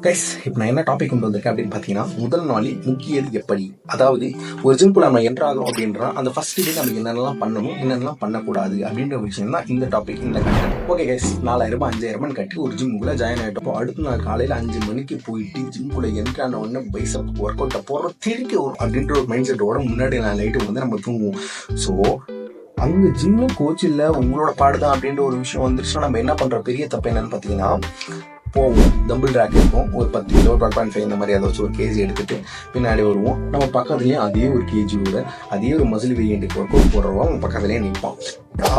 Guys, இப்போ நான் என்ன டாபிக் கொண்டு வந்திருக்கேன் அப்படின்னு பார்த்தீங்கன்னா, முதல் நாளில் முக்கியது எப்படி? அதாவது ஒரு ஜிம்குள்ள நம்ம என்ட்ரு ஆகிறோம் அப்படின்றா அந்த ஃபர்ஸ்ட் டே நம்ம என்னென்னலாம் பண்ணணும், என்னென்னலாம் பண்ணக்கூடாது அப்படின்ற விஷயம் தான் இந்த டாபிக், இந்த கண்டென்ட். ஓகே கைஸ், 4000 5000 கட்டி ஒரு ஜிம்குள்ள ஜாயின் ஆகிட்டப்போ அடுத்த நாள் காலையில் 5 மணிக்கு போயிட்டு ஜிம்குள்ள என்ட்ரு ஆன உடனே பைசப் ஒர்க் அவுட்டை போடுறோம் திருப்பி வரும் அப்படின்ற ஒரு மைண்ட் செட்டோட முன்னாடி நான் நைட்டு வந்து நம்ம தூங்குவோம். ஸோ அங்கே ஜிம்மு கோச் இல்லை, உங்களோட பாடுதான் அப்படின்ற ஒரு விஷயம் வந்துருச்சுன்னா நம்ம என்ன பண்ணுற பெரிய தப்பு என்னன்னு பார்த்தீங்கன்னா, போவோம், டம்பிள் ரேக் இருக்கும், ஒரு 10 கிலோ 12.5 இந்த மாதிரி ஏதாச்சும் ஒரு கேஜி எடுத்துட்டு பின்னாடி வருவோம். நம்ம பக்கத்துலேயும் அதே ஒரு கேஜியோட அதே ஒரு மசில் வேரியண்ட்டுக்கு ஒர்க் அவுட் போடுறவங்க அவங்க பக்கத்துலேயே நிற்பான்.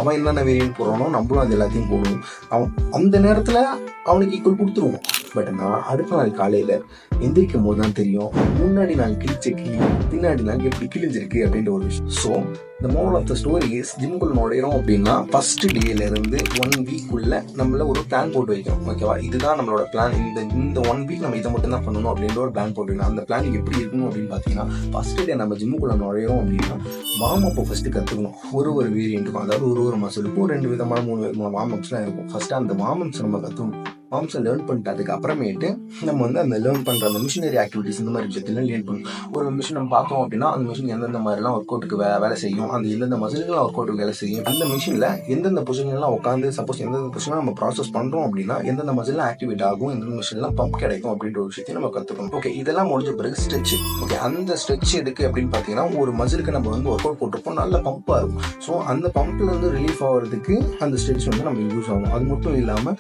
அவன் என்னென்ன வேரியன்ட் போடுறானோ நம்மளும் அது எல்லாத்தையும் போடுவோம். அவன் அந்த நேரத்தில் அவனுக்கு ஈக்குவல் கொடுத்துருவோம். பட் நான் அடுத்த நாள் காலையில் எந்திரிக்கும் போது தான் தெரியும், முன்னாடி நாள் கிழிச்ச கிளி பின்னாடி நாள் எப்படி கிழிஞ்சிருக்கு அப்படின்ற ஒரு விஷயம். ஸோ இந்த moral of the story is, ஜிம்குள்ள நுழையிறோம் அப்படின்னா ஃபர்ஸ்ட் டேலேருந்து 1 வீக்குள்ள நம்மள ஒரு பிளான் போட்டு வைக்கணும். ஓகேவா, இதுதான் நம்மளோட பிளான், இந்த 1 வீக் நம்ம இதை மட்டும் தான் பண்ணணும் அப்படின்ற ஒரு பிளான் போட்டுக்கணும். அந்த பிளான் எப்படி இருக்கணும் அப்படின்னு பார்த்தீங்கன்னா, ஃபர்ஸ்ட் டே நம்ம ஜிம்முக்குள்ள நுழையிறோம் அப்படின்னா வார்ம் அப்போ ஃபர்ஸ்ட் கற்றுக்கணும். ஒரு வேரியண்ட்டுக்கும், அதாவது ஒரு மசிலுக்கும் 2 விதமான 3 விதமான வார்ம் அப்ஸ்லாம் இருக்கும். ஃபர்ஸ்ட் அந்த வார்ம் அப்ஸ் நம்ம கற்றுக்கணும். வார்ம்ஸை லேர்ன் பண்ணிட்டு அதுக்கு அப்புறமேட்டு நம்ம வந்து அந்த லேர்ன் பண்ணுற அந்த மிஷினரி ஆக்டிவிட்டிஸ் இந்த மாதிரி விஷயத்தில் லேர்ன் பண்ணணும். ஒரு மிஷின் நம்ம பார்த்தோம் அப்படின்னா அந்த மிஷின் எந்தெந்த மாதிரிலாம் ஒர்க் அவுட்டுக்கு வேலை செய்யும், அந்த எந்தெந்த மசில்கள்லாம் ஒர்க் அவுட்டுக்கு வேலை செய்யும், அந்த மிஷினில் எந்தெந்த பொசிஷன்லாம் உட்காந்து சப்போஸ் எந்தெந்த பொசிஷன்லாம் நம்ம ப்ராசஸ் பண்ணுறோம் அப்படின்னா எந்தெந்த மசில்லாம் ஆக்டிவேட் ஆகும், எந்தெந்த மிஷின்லாம் பம்ப் கிடைக்கும் அப்படின்ற ஒரு விஷயத்தையும் நம்ம கற்றுக்கணும். ஓகே, இதெல்லாம் முடிஞ்ச பிறகு ஸ்ட்ரெச். ஓகே, அந்த ஸ்ட்ரெச் எதுக்கு அப்படின்னு பார்த்தீங்கன்னா, ஒரு மசிலுக்கு நம்ம வந்து ஒர்க் அவுட் போட்டிருப்போம், நல்ல பம்பாக இருக்கும். ஸோ அந்த பம்பில் வந்து ரிலீஃப் ஆகிறதுக்கு அந்த ஸ்ட்ரெச் வந்து நம்ம யூஸ் ஆகும். அது மட்டும் இல்லாமல்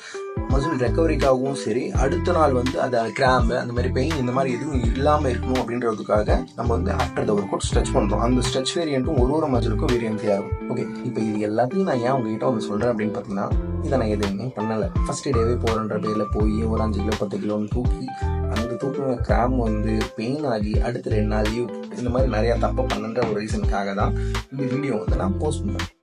மசில் ரெக்கவரிக்காகவும் சரி, அடுத்த நாள் வந்து அதை கிராம்பு அந்த மாதிரி பெயின் இந்த மாதிரி எதுவும் இல்லாமல் இருக்கணும் அப்படின்றதுக்காக நம்ம வந்து after the work out stretch பண்ணுறோம். அந்த ஸ்ட்ரெச் வேரியண்ட்டும் ஒரு மசிலுக்கும் வேரியன்ட்ஸே ஆகும். ஓகே, இப்போ இது எல்லாத்தையும் நான் ஏன் உங்ககிட்ட வந்து சொல்கிறேன் அப்படின்னு பார்த்தீங்கன்னா, இதை நான் எதுவுமே பண்ணலை. ஃபர்ஸ்ட் டேவே போகிறன்ற பேரில் போய் ஒரு 5 கிலோ 10 கிலோன்னு தூக்கி அந்த தூக்குன கிராம் வந்து பெயின் ஆகி அடுத்த 2 நாள் லீவ் இந்த மாதிரி நிறையா தப்பு பண்ணுன்ற ஒரு ரீசனுக்காக தான் இந்த வீடியோ வந்து நான் போஸ்ட் பண்ணுறேன்.